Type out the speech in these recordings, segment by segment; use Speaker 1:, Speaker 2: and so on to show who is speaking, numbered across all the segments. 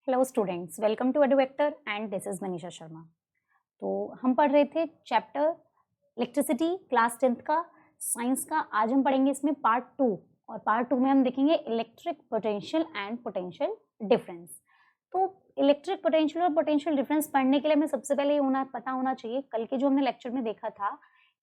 Speaker 1: Hello students, welcome to Eduvector and this is Manisha Sharma. तो हम पढ़ रहे थे चैप्टर इलेक्ट्रिसिटी क्लास 10th का साइंस का। आज हम पढ़ेंगे इसमें पार्ट 2 और पार्ट 2 में हम देखेंगे electric potential and potential difference. तो इलेक्ट्रिक पोटेंशियल और पोटेंशियल डिफरेंस पढ़ने के लिए हमें सबसे पहले ये पता होना चाहिए, कल के जो हमने लेक्चर में देखा था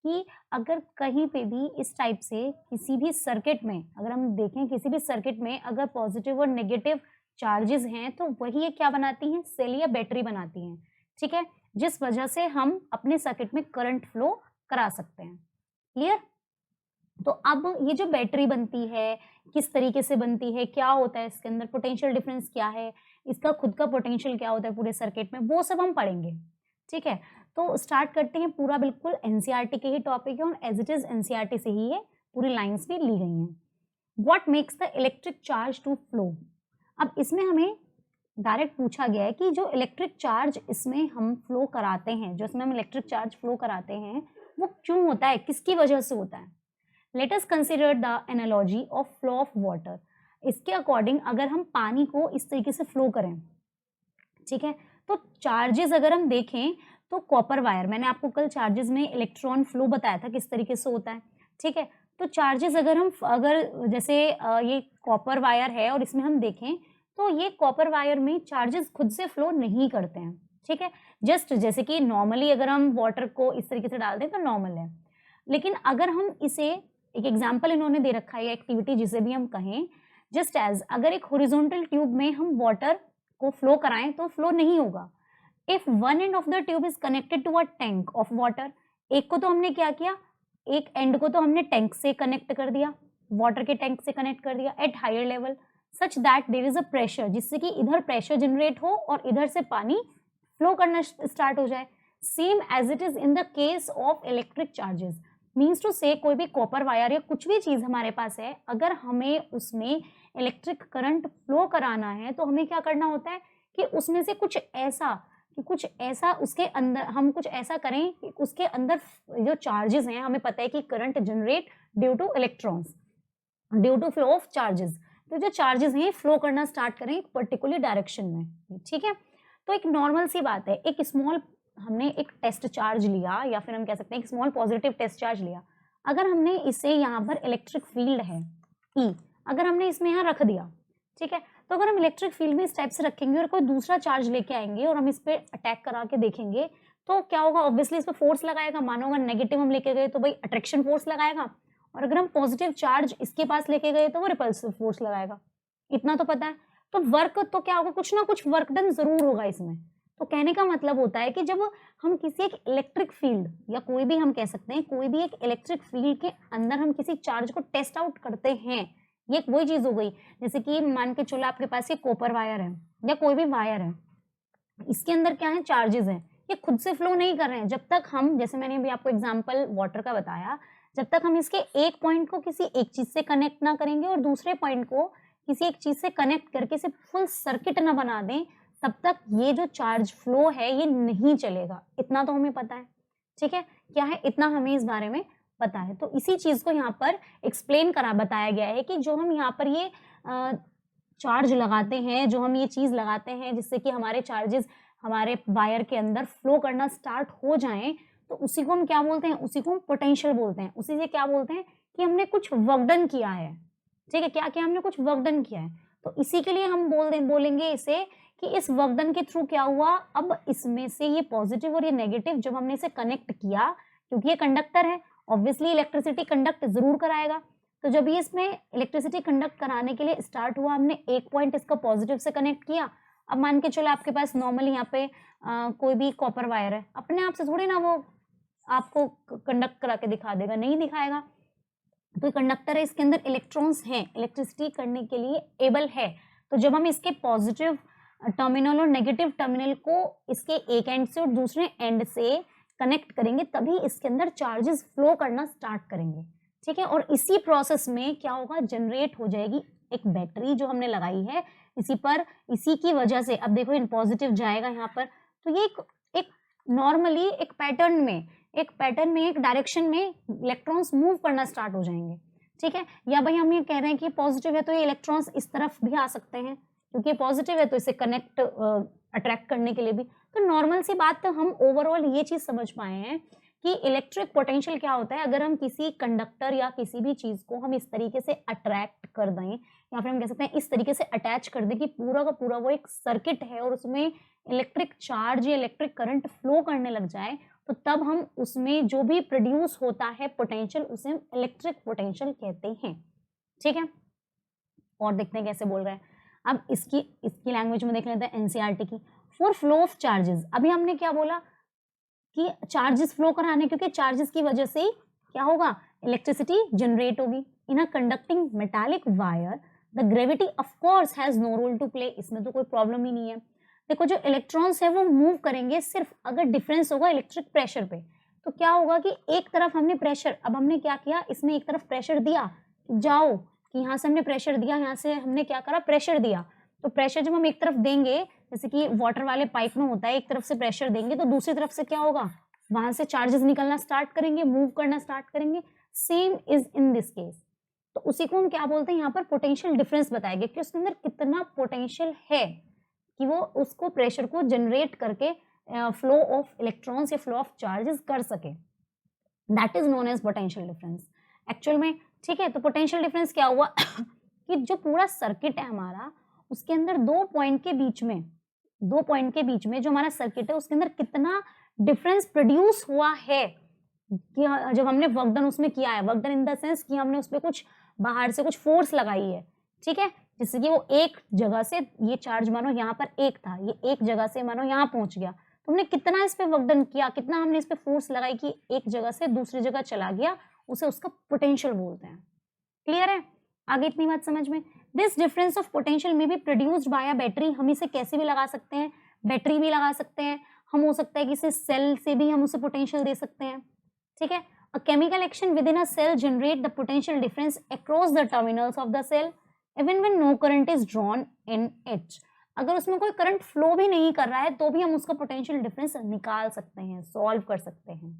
Speaker 1: कि अगर कहीं पे भी इस टाइप से किसी भी सर्किट में, अगर हम देखें किसी भी सर्किट में अगर पॉजिटिव और नेगेटिव चार्जेस हैं तो वही ये क्या बनाती हैं, सेल या बैटरी बनाती हैं। ठीक है, जिस वजह से हम अपने सर्किट में करंट फ्लो करा सकते हैं। क्लियर? तो अब ये जो बैटरी बनती है किस तरीके से बनती है, क्या होता है इसके अंदर, पोटेंशियल डिफरेंस क्या है, इसका खुद का पोटेंशियल क्या होता है पूरे सर्किट में, वो सब हम पढ़ेंगे। ठीक है, तो स्टार्ट करते हैं। पूरा बिल्कुल एनसीईआरटी के ही टॉपिक है और एज इट इज एनसीईआरटी से ही है, पूरी लाइंस भी ली गई हैं। What makes the electric charge to flow. अब इसमें हमें डायरेक्ट पूछा गया है कि जो इलेक्ट्रिक चार्ज इसमें हम फ्लो कराते हैं, जो इसमें हम इलेक्ट्रिक चार्ज फ्लो कराते हैं वो क्यों होता है, किसकी वजह से होता है। Let us consider the analogy of flow of water. इसके अकॉर्डिंग अगर हम पानी को इस तरीके से फ्लो करें, ठीक है, तो चार्जेस अगर हम देखें तो कॉपर वायर, मैंने आपको कल चार्जेस में इलेक्ट्रॉन फ्लो बताया था किस तरीके से होता है। ठीक है, तो चार्जेस अगर जैसे ये कॉपर वायर है और इसमें हम देखें तो ये कॉपर वायर में चार्जेस खुद से फ्लो नहीं करते हैं। ठीक है, जस्ट जैसे कि नॉर्मली अगर हम वाटर को इस तरीके से डाल दें तो नॉर्मल है, लेकिन अगर हम इसे एक एग्जाम्पल इन्होंने दे रखा है, एक्टिविटी जिसे भी हम कहें, जस्ट एज अगर एक हॉरिजॉन्टल ट्यूब में हम वाटर को फ्लो कराएं तो फ्लो नहीं होगा। If one end of the tube is connected to a tank of water, एक को तो हमने क्या किया, एक एंड को तो हमने टैंक से कनेक्ट कर दिया, वाटर के टैंक से कनेक्ट कर दिया at higher level such that there is a pressure, जिससे कि इधर प्रेशर जनरेट हो और इधर से पानी फ्लो करना स्टार्ट हो जाए। Same as it is in the case of electric charges, means to से कोई भी कॉपर वायर या कुछ भी चीज हमारे पास है, अगर हमें उसमें इलेक्ट्रिक करंट फ्लो कराना है तो हमें क्या करना होता है कि उसमें से कुछ ऐसा उसके अंदर हम कुछ ऐसा करें कि उसके अंदर जो चार्जेस हैं, हमें पता है कि current generate due to electrons, due to flow of charges, तो जो चार्जेस हैं फ्लो करना स्टार्ट करें एक पर्टिकुलर डायरेक्शन में। ठीक है, तो एक नॉर्मल सी बात है, एक स्मॉल हमने एक टेस्ट चार्ज लिया या फिर हम कह सकते हैं एक स्मॉल पॉजिटिव टेस्ट चार्ज लिया, अगर हमने इसे यहाँ पर इलेक्ट्रिक फील्ड है ई, अगर हमने इसमें यहाँ रख दिया, ठीक है, तो अगर हम इलेक्ट्रिक फील्ड में इस टाइप से रखेंगे और कोई दूसरा चार्ज लेके आएंगे और हम इस पे अटैक करा के देखेंगे तो क्या होगा, ऑब्वियसली इस पे फोर्स लगाएगा। मानो अगर नेगेटिव हम लेके गए तो भाई अट्रैक्शन फोर्स लगाएगा, और अगर हम पॉजिटिव चार्ज इसके पास लेके गए तो वो रिपल्सिव फोर्स लगाएगा। इतना तो पता है। तो वर्क तो क्या होगा, कुछ ना कुछ वर्क डन जरूर होगा इसमें। तो कहने का मतलब होता है कि जब हम किसी एक इलेक्ट्रिक फील्ड या कोई भी हम कह सकते हैं कोई भी एक इलेक्ट्रिक फील्ड के अंदर हम किसी चार्ज को टेस्ट आउट करते हैं, ये वही चीज हो गई। जैसे कि मान के चलो आपके पास ये कॉपर वायर है या कोई भी वायर है, इसके अंदर क्या है, चार्जेस हैं, ये खुद से फ्लो नहीं कर रहे हैं। जब तक हम, जैसे मैंने अभी आपको एग्जांपल वाटर का बताया, जब तक हम इसके एक पॉइंट को किसी एक चीज से कनेक्ट ना करेंगे और दूसरे पॉइंट को किसी एक चीज से कनेक्ट करके इसे फुल सर्किट ना बना दें, तब तक ये जो चार्ज फ्लो है ये नहीं चलेगा। इतना तो हमें पता है। ठीक है, क्या है, इतना हमें इस बारे में पता है। तो इसी चीज को यहाँ पर एक्सप्लेन करा बताया गया है कि जो हम यहाँ पर ये चार्ज लगाते हैं, जो हम ये चीज लगाते हैं जिससे कि हमारे चार्जेस हमारे वायर के अंदर फ्लो करना स्टार्ट हो जाएं, तो उसी को हम क्या बोलते हैं, उसी को हम पोटेंशियल बोलते हैं। उसी से क्या बोलते हैं कि हमने कुछ वर्क डन किया है। ठीक है, क्या क्या हमने कुछ वर्क डन किया है, तो इसी के लिए हम बोलेंगे इसे कि इस वर्क डन के थ्रू क्या हुआ, अब इसमें से ये पॉजिटिव और ये नेगेटिव जब हमने इसे कनेक्ट किया, क्योंकि ये कंडक्टर है, ऑब्वियसली इलेक्ट्रिसिटी कंडक्ट जरूर कराएगा। तो जब ये इसमें इलेक्ट्रिसिटी कंडक्ट कराने के लिए स्टार्ट हुआ, हमने एक पॉइंट इसका पॉजिटिव से कनेक्ट किया। अब मान के चलो आपके पास नॉर्मली यहाँ पे कोई भी कॉपर वायर है, अपने आप से थोड़ी ना वो आपको कंडक्ट करा के दिखा देगा, नहीं दिखाएगा। तो कंडक्टर है, इसके अंदर इलेक्ट्रॉन्स हैं, इलेक्ट्रिसिटी करने के लिए एबल है। तो जब हम इसके पॉजिटिव टर्मिनल और नेगेटिव टर्मिनल को इसके एक एंड से और दूसरे एंड से कनेक्ट करेंगे, तभी इसके अंदर चार्जेस फ्लो करना स्टार्ट करेंगे। ठीक है, और इसी प्रोसेस में क्या होगा, जनरेट हो जाएगी एक बैटरी जो हमने लगाई है इसी की वजह से। अब देखो इन पॉजिटिव जाएगा यहाँ पर, तो ये एक नॉर्मली एक पैटर्न में एक डायरेक्शन में इलेक्ट्रॉन्स मूव करना स्टार्ट हो जाएंगे। ठीक है, या भाई हम ये कह रहे हैं कि पॉजिटिव है तो ये इलेक्ट्रॉन्स इस तरफ भी आ सकते हैं, क्योंकि पॉजिटिव है तो इसे कनेक्ट अट्रैक्ट करने के लिए भी। तो नॉर्मल सी बात, तो हम ओवरऑल ये चीज समझ पाए हैं कि इलेक्ट्रिक पोटेंशियल क्या होता है। अगर हम किसी कंडक्टर या किसी भी चीज को हम इस तरीके से अट्रैक्ट कर दें, या फिर हम कह सकते हैं इस तरीके से अटैच कर दें कि पूरा का पूरा वो एक सर्किट है और उसमें इलेक्ट्रिक चार्ज या इलेक्ट्रिक करंट फ्लो करने लग जाए, तो तब हम उसमें जो भी प्रोड्यूस होता है पोटेंशियल, उसे हम इलेक्ट्रिक पोटेंशियल कहते हैं। ठीक है, और देखते हैं कैसे बोल रहे हैं। अब इसकी लैंग्वेज में देख लेते हैं एनसीईआरटी की। फॉर फ्लो ऑफ चार्जेस, अभी हमने क्या बोला कि चार्जेस फ्लो कराने, क्योंकि चार्जेस की वजह से क्या होगा, इलेक्ट्रिसिटी जनरेट होगी। In a conducting metallic wire the gravity of course has no role to play, इसमें तो कोई प्रॉब्लम ही नहीं है। देखो जो इलेक्ट्रॉन्स है वो मूव करेंगे सिर्फ अगर डिफरेंस होगा इलेक्ट्रिक प्रेशर पे। तो क्या होगा कि एक तरफ हमने प्रेशर, अब हमने क्या किया, इसमें एक तरफ प्रेशर दिया, जाओ कि यहाँ से हमने प्रेशर दिया, यहाँ से हमने क्या करा, प्रेशर दिया। तो प्रेशर जब हम एक तरफ देंगे, जैसे कि वाटर वाले पाइप में होता है, एक तरफ से प्रेशर देंगे तो दूसरी तरफ से क्या होगा, वहां से चार्जेस निकलना स्टार्ट करेंगे, मूव करना स्टार्ट करेंगे। Same is in this case. तो उसी को हम क्या बोलते हैं, यहाँ पर पोटेंशियल डिफरेंस बताएंगे कि उसके अंदर कितना पोटेंशियल है कि वो उसको प्रेशर को जनरेट करके फ्लो ऑफ इलेक्ट्रॉन्स या फ्लो ऑफ चार्जेस कर सके। That is known as potential difference actual में। ठीक है, तो पोटेंशियल डिफरेंस क्या हुआ कि जो पूरा सर्किट है हमारा, उसके अंदर दो पॉइंट के बीच में जो हमारा सर्किट है उसके अंदर कितना डिफरेंस प्रोड्यूस हुआ है कि जब हमने वर्क डन उसमें किया है। Work done in the sense कि हमने उस पर कुछ बाहर से कुछ फोर्स लगाई है। ठीक है, जैसे कि वो एक जगह से, ये चार्ज मानो यहाँ पर एक था, ये एक जगह से मानो यहाँ पहुंच गया, तो हमने कितना इस पे वर्क डन किया, कितना हमने इस पे फोर्स लगाई कि एक जगह से दूसरी जगह चला गया, उसे उसका पोटेंशियल बोलते हैं। क्लियर है, आगे इतनी बात समझ में। दिस डिफरेंस ऑफ पोटेंशियल में be produced by a battery, हम इसे कैसे भी लगा सकते हैं, बैटरी भी लगा सकते हैं, हम हो सकता है कि इसे सेल से भी हम उसे पोटेंशियल दे सकते हैं। ठीक है, a chemical action within a cell generate the potential difference across the terminals of the cell even when no current is drawn in it. अगर उसमें कोई करंट फ्लो भी नहीं कर रहा है तो भी हम उसका पोटेंशियल डिफरेंस निकाल सकते हैं, सॉल्व कर सकते हैं।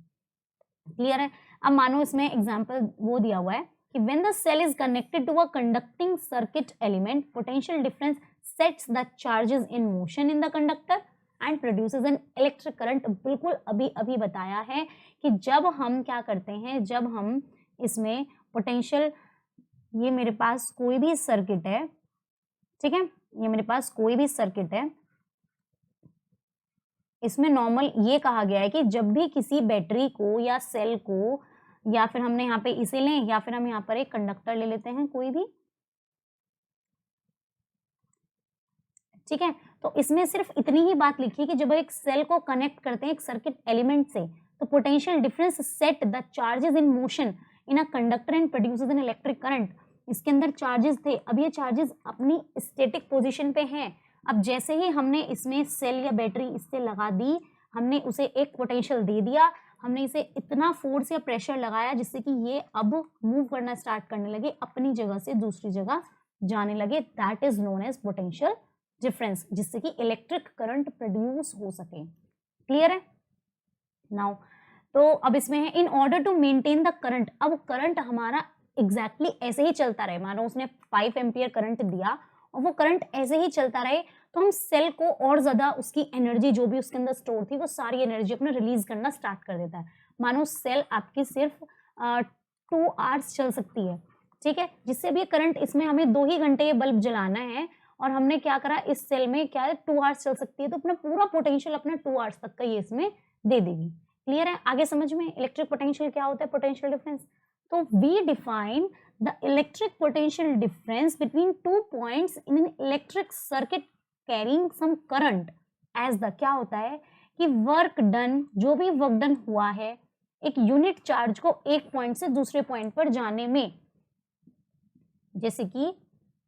Speaker 1: क्लियर है। अब मानो इसमें एग्जांपल वो दिया हुआ है कि when the cell is connected to a conducting circuit element, potential difference sets the charges in motion in the conductor and produces an electric current। बिल्कुल अभी बताया है कि जब हम क्या करते हैं, जब हम इसमें पोटेंशियल, ये मेरे पास कोई भी सर्किट है, ठीक है, ये मेरे पास कोई भी सर्किट है, इसमें नॉर्मल ये कहा गया है कि जब भी किसी बैटरी को या सेल को, या फिर हमने यहाँ पे इसे लें, या फिर हम यहाँ पर एक कंडक्टर ले लेते हैं कोई भी, ठीक है, तो इसमें सिर्फ इतनी ही बात लिखी कि जब एक सेल को कनेक्ट करते हैं एक सर्किट एलिमेंट से, तो potential difference set the charges in motion in a conductor and produces an electric current. इसके अंदर चार्जेस थे, अब ये चार्जेस अपनी स्टैटिक पोजीशन पे हैं। अब जैसे ही हमने इसमें सेल या बैटरी इससे लगा दी, हमने उसे एक पोटेंशियल दे दिया, हमने इसे इतना फोर्स या प्रेशर लगाया जिससे कि ये अब मूव करना स्टार्ट करने लगे, अपनी जगह से दूसरी जगह जाने लगे। That is known as potential difference, जिससे कि इलेक्ट्रिक करंट प्रोड्यूस हो सके। क्लियर है नाउ। तो अब इसमें है in order to maintain the current. अब करंट हमारा एग्जैक्टली ऐसे ही चलता रहे, मानो उसने 5 एम्पियर करंट दिया और वो करंट ऐसे ही चलता रहे, तो हम सेल को और ज्यादा उसकी एनर्जी जो भी उसके अंदर स्टोर थी वो सारी एनर्जी अपने रिलीज करना स्टार्ट कर देता है। मानो सेल आपकी सिर्फ 2 आवर्स चल सकती है, ठीक है, जिससे अब ये करंट, इसमें हमें 2 ही घंटे ये बल्ब जलाना है और हमने क्या करा, इस सेल में क्या है 2 आवर्स चल सकती है, तो अपना पूरा पोटेंशियल अपना 2 आवर्स तक का ये इसमें दे देगी। क्लियर है, आगे समझ में इलेक्ट्रिक पोटेंशियल क्या होता है, पोटेंशियल डिफरेंस। तो we define the electric potential difference between 2 points in an electric circuit carrying some current as the, क्या होता है कि वर्क डन, जो भी वर्क डन हुआ है एक यूनिट चार्ज को एक पॉइंट से दूसरे पॉइंट पर जाने में। जैसे कि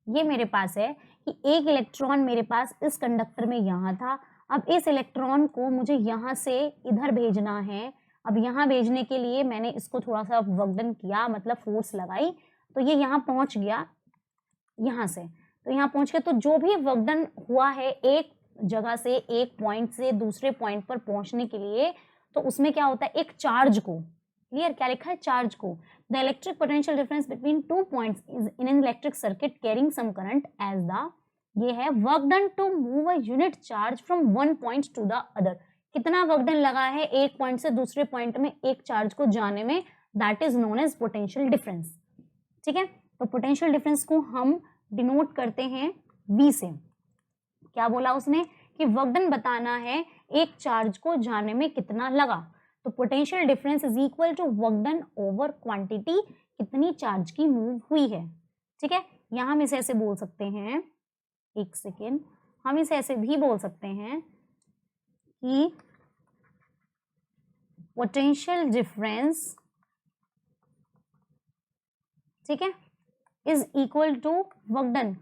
Speaker 1: ये मेरे पास है कि एक इलेक्ट्रॉन मेरे पास इस कंडक्टर में यहाँ था, अब इस इलेक्ट्रॉन को मुझे यहाँ से इधर भेजना है। अब यहाँ भेजने के लिए मैंने इसको थोड़ा सा वर्क डन किया, मतलब फोर्स लगाई, तो ये यहाँ पहुंच गया, यहाँ से तो यहाँ पहुंच गया। तो जो भी वर्क डन हुआ है एक जगह से एक पॉइंट से दूसरे पॉइंट पर पहुंचने के लिए, तो उसमें क्या होता है, एक चार्ज को, क्लियर, क्या लिखा है, चार्ज को। The electric potential difference between 2 points is in an electric circuit carrying some current as the ये है work done to move a unit charge from one point to the other. कितना work done लगा है एक point से दूसरे point में एक चार्ज को जाने में, that is known as potential difference. ठीक है, तो पोटेंशियल डिफरेंस को हम डिनोट करते हैं V से। क्या बोला उसने कि वर्क डन बताना है एक चार्ज को जाने में कितना लगा, तो potential difference is equal to work done over quantity, कितनी चार्ज की मूव हुई है। ठीक है, यहां हम इसे ऐसे बोल सकते हैं, एक सेकेंड, हम इसे ऐसे भी बोल सकते हैं कि पोटेंशियल डिफरेंस, ठीक है, is equal to work done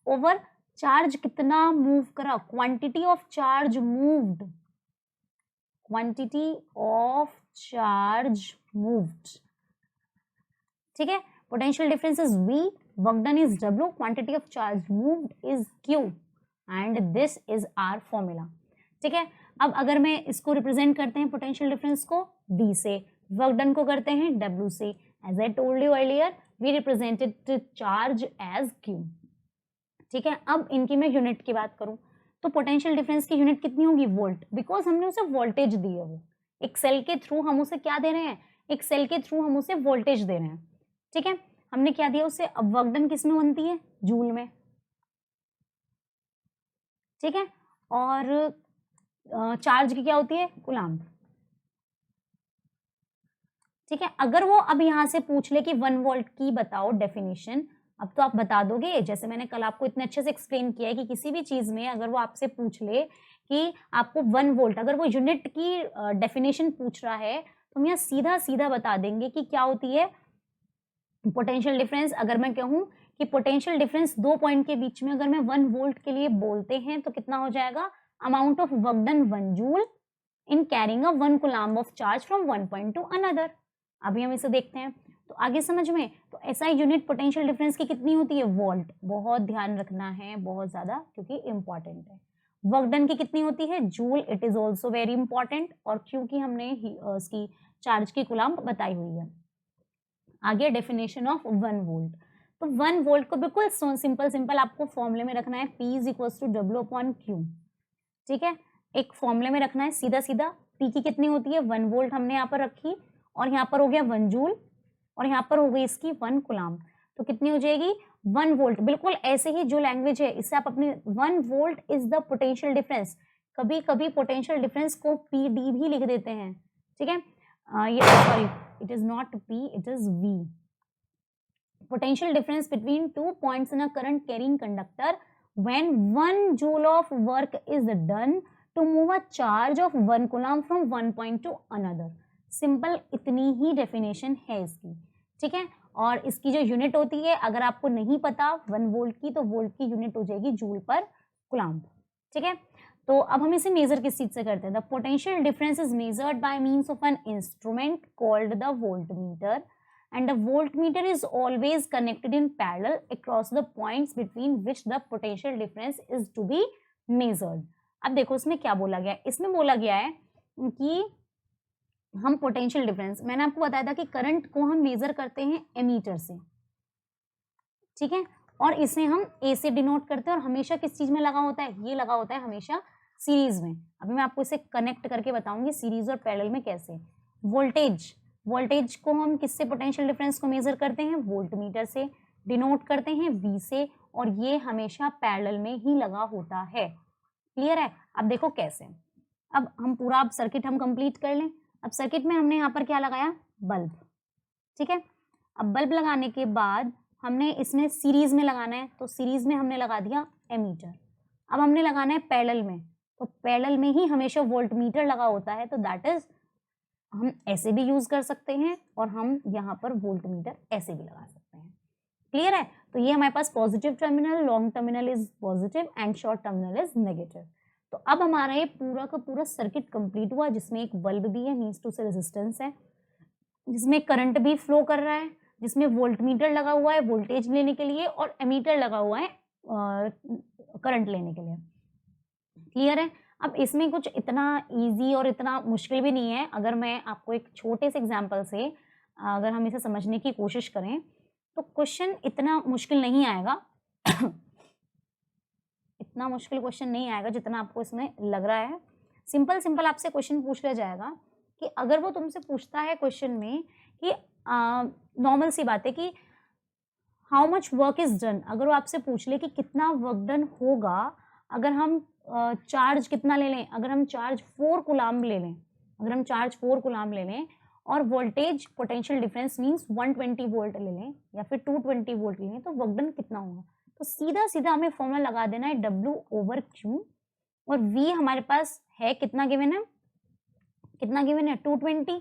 Speaker 1: over charge कितना मूव करा, quantity of charge moved, quantity of charge moved. ठीक है, potential difference is V, work done is W, quantity of charge moved is Q and this is our formula. ठीक है, अब अगर मैं इसको रिप्रेजेंट करते हैं पोटेंशियल डिफरेंस को V से, वर्क डन को करते हैं W से, as I told you earlier we represented charge as Q। ठीक है, अब इनकी मैं यूनिट की बात करूं तो पोटेंशियल डिफरेंस की यूनिट कितनी होगी, वोल्ट, बिकॉज हमने उसे वोल्टेज दी है। वो एक सेल के थ्रू हम उसे क्या दे रहे हैं, एक सेल के थ्रू हम उसे वोल्टेज दे रहे हैं। ठीक है, हमने क्या दिया उसे, अब वर्क डन किस में बनती है, जूल में। ठीक है, और चार्ज की क्या होती है, कूलाम्ब। ठीक है, अगर वो अब यहां से पूछ ले कि 1 वोल्ट की बताओ डेफिनेशन, अब तो आप बता दोगे, जैसे मैंने कल आपको इतने अच्छे से एक्सप्लेन किया है कि किसी भी चीज में अगर वो आपसे पूछ ले कि आपको 1 वोल्ट, अगर वो यूनिट की डेफिनेशन पूछ रहा है तो हम यहाँ सीधा सीधा बता देंगे कि क्या होती है पोटेंशियल डिफरेंस। अगर मैं कहूँ कि पोटेंशियल डिफरेंस दो पॉइंट के बीच में अगर मैं 1 वोल्ट के लिए बोलते हैं तो कितना हो जाएगा, amount of work done 1 joule in carrying a 1 coulomb of charge from one point to another. अभी हम इसे देखते हैं तो आगे समझ में, तो ऐसा यूनिट पोटेंशियल डिफरेंस की कितनी होती है, वोल्ट। बहुत ध्यान रखना है, बहुत ज्यादा, क्योंकि इंपॉर्टेंट है। वर्क डन की कितनी होती है, joule, it is also very important, और क्योंकि हमने इसकी चार्ज की कूलम्ब बताई हुई है। आगे डेफिनेशन ऑफ 1 वोल्ट, तो 1 वोल्ट को बिल्कुल सिंपल आपको फॉर्मूले में रखना है, P is equal to W upon Q। ठीक है, एक फॉर्मूले में रखना है सीधा सीधा। P की कितनी होती है, 1 वोल्ट हमने यहाँ पर रखी, और यहाँ पर हो गया 1 जूल, और यहाँ पर हो गई इसकी 1 कूलम्ब, तो कितनी हो जाएगी 1 वोल्ट। बिल्कुल ऐसे ही जो लैंग्वेज है इससे आप अपने 1 volt is the potential difference, कभी कभी पोटेंशियल डिफरेंस को PD भी लिख देते हैं। ठीक है, ये sorry, it is not P, it is V। Potential difference between 2 points in a current carrying conductor when 1 joule of work is done to move a charge of 1 coulomb from one point to another। Simple इतनी ही definition है इसकी। ठीक है, और इसकी जो unit होती है, अगर आपको नहीं पता 1 वोल्ट की, तो वोल्ट की यूनिट हो जाएगी जूल पर कूलम्ब। ठीक है, तो अब हम इसे मेजर किस चीज से करते हैं, the potential difference is measured by means of an instrument called the voltmeter, and the voltmeter is always connected in parallel across the points between which the potential difference is to be measured। अब देखो इसमें क्या बोला गया है, इसमें बोला गया है कि हम पोटेंशियल डिफरेंस, मैंने आपको बताया था कि करंट को हम मेजर करते हैं एमीटर से। ठीक है, और इसे हम A से डिनोट करते हैं, और हमेशा किस चीज में लगा होता है, ये लगा होता है हमेशा सीरीज में। अभी मैं आपको इसे कनेक्ट करके बताऊंगी सीरीज और पैरेलल में कैसे। वोल्टेज को हम किससे पोटेंशियल डिफरेंस को मेजर करते हैं, वोल्टमीटर से, डिनोट करते हैं V से, और ये हमेशा पैरेलल में ही लगा होता है। क्लियर है, अब देखो कैसे। अब हम पूरा सर्किट हम कंप्लीट कर लें। अब सर्किट में हमने यहाँ पर क्या लगाया, बल्ब। ठीक है, अब बल्ब लगाने के बाद हमने इसमें सीरीज में लगाना है, तो सीरीज में हमने लगा दिया एमीटर। अब हमने लगाना है पैरेलल में, तो पैरेलल में ही हमेशा वोल्टमीटर लगा होता है, तो दैट इज हम ऐसे भी यूज कर सकते हैं, और हम यहाँ पर वोल्टमीटर ऐसे भी लगा सकते हैं। क्लियर है, तो ये हमारे पास positive terminal, long terminal is positive and short terminal is negative. तो अब हमारा ये पूरा का पूरा सर्किट कंप्लीट हुआ, जिसमें एक बल्ब भी है, मींस टू से रेजिस्टेंस है, जिसमें करंट भी फ्लो कर रहा है, जिसमें वोल्टमीटर लगा हुआ है वोल्टेज लेने के लिए, और एमीटर लगा हुआ है करंट लेने के लिए। क्लियर है, अब इसमें कुछ इतना इजी और इतना मुश्किल भी नहीं है। अगर मैं आपको एक छोटे से एग्जांपल से अगर हम इसे समझने की कोशिश करें, तो क्वेश्चन इतना मुश्किल नहीं आएगा इतना मुश्किल क्वेश्चन नहीं आएगा जितना आपको इसमें लग रहा है। सिंपल सिंपल आपसे क्वेश्चन पूछ लिया जाएगा कि अगर वो तुमसे पूछता है क्वेश्चन में कि नॉर्मल सी बात है कि how much work is done, अगर वो आपसे पूछ ले कि कितना वर्क डन होगा अगर हम चार्ज कितना ले लें, अगर हम चार्ज 4 कूलाम्ब ले लें, अगर हम चार्ज 4 कूलाम्ब ले लें और voltage potential difference means 120 volt ले लें या फिर 220 वोल्ट ले लें तो वर्क डन कितना होगा। तो सीधा सीधा हमें फॉर्मूला लगा देना है W/Q और V हमारे पास है कितना गिवन है, कितना गिवन है 220,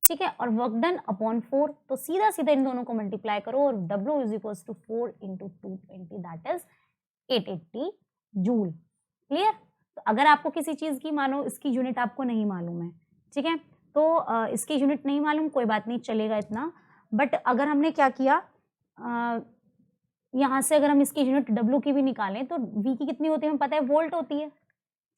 Speaker 1: ठीक है, और वर्क डन अपॉन 4, तो सीधा सीधा इन दोनों को मल्टीप्लाई करो और W is equal to 4 into 220 that is 880 joule. Clear. तो अगर आपको किसी चीज की मानो इसकी यूनिट आपको नहीं मालूम है, ठीक है, तो इसकी यूनिट नहीं मालूम कोई बात नहीं, चलेगा इतना। बट अगर हमने क्या किया, यहाँ से अगर हम इसकी यूनिट W की भी निकालें तो V की कितनी होती है हमें पता है, वोल्ट होती है,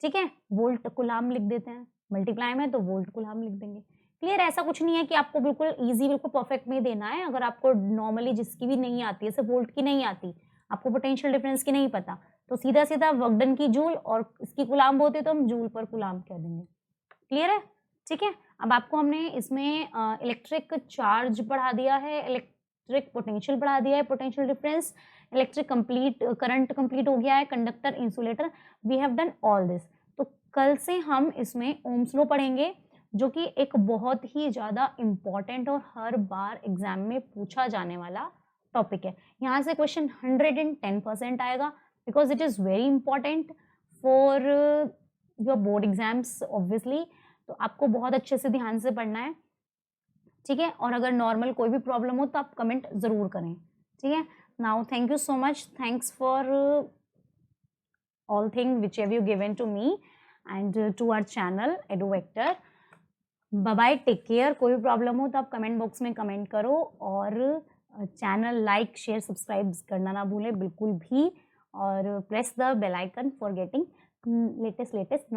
Speaker 1: ठीक है, वोल्ट कुलाम लिख देते हैं, मल्टीप्लाई में तो वोल्ट कुलाम लिख देंगे। क्लियर। ऐसा कुछ नहीं है कि आपको बिल्कुल इजी बिल्कुल परफेक्ट में देना है। अगर आपको नॉर्मली जिसकी भी नहीं आती है, सिर्फ वोल्ट की नहीं आती, आपको पोटेंशियल डिफरेंस की नहीं पता, तो सीधा सीधा वर्क डन की जूल और इसकी कुलाम होती है तो हम जूल पर कुलाम कह देंगे। क्लियर है, ठीक है। अब आपको हमने इसमें इलेक्ट्रिक चार्ज पढ़ा दिया है, इलेक्ट्रिक पोटेंशियल पढ़ा दिया है, potential difference, electric complete current complete हो गया है, conductor, insulator, we have done all this. तो कल से हम इसमें ओम्स लॉ पढ़ेंगे जो कि एक बहुत ही ज़्यादा इम्पॉर्टेंट और हर बार एग्जाम में पूछा जाने वाला टॉपिक है। यहाँ से क्वेश्चन 110% आएगा because it is very important for your board exams obviously. तो आपको बहुत अच्छे से ध्यान से पढ़ना है, ठीक है, और अगर नॉर्मल कोई भी प्रॉब्लम हो तो आप कमेंट ज़रूर करें, ठीक है। Now thank you so much, thanks for all thing whichever you given to me and to our channel EduVector. Bye bye, take care. कोई भी प्रॉब्लम हो तो आप कमेंट बॉक्स में कमेंट करो और चैनल लाइक शेयर सब्सक्राइब करना ना भूलें बिल्कुल भी, और press the bell icon for getting latest